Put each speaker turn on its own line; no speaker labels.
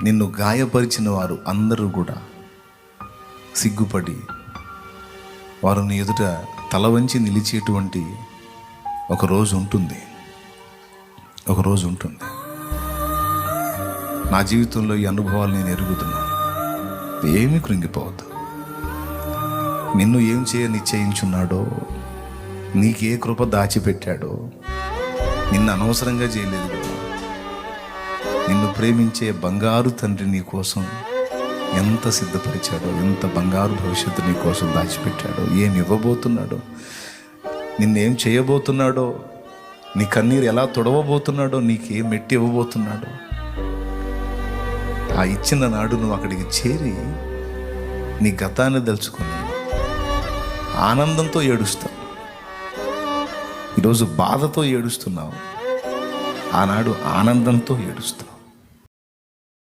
నిన్ను గాయపరిచిన వారు అందరూ కూడా సిగ్గుపడి వారు నీ ఎదుట తల వంచి నిలిచేటువంటి ఒకరోజు ఉంటుంది. నా జీవితంలో ఈ అనుభవాలు నేను ఎరుగుతున్నాను. ఏమీ కృంగిపోవద్దు. నిన్ను ఏం నిశ్చయించున్నాడో, నీకే కృప దాచిపెట్టాడో, నిన్ను అనవసరంగా చేయలేదు కదా. నిన్ను ప్రేమించే బంగారు తండ్రి నీ కోసం ఎంత సిద్ధపరిచాడో, ఎంత బంగారు భవిష్యత్తు నీ కోసం దాచిపెట్టాడో, ఏమి ఇవ్వబోతున్నాడో, నిన్నేం చేయబోతున్నాడో, నీ కన్నీరు ఎలా తొడవబోతున్నాడో, నీకేం మెట్టి ఇవ్వబోతున్నాడో, ఆ ఇచ్చిన నాడు నువ్వు అక్కడికి చేరి నీ గతాన్ని దలుచుకొని ఆనందంతో ఏడుస్తావు. ఈరోజు బాధతో ఏడుస్తున్నావు, ఆనాడు ఆనందంతో ఏడుస్తావు.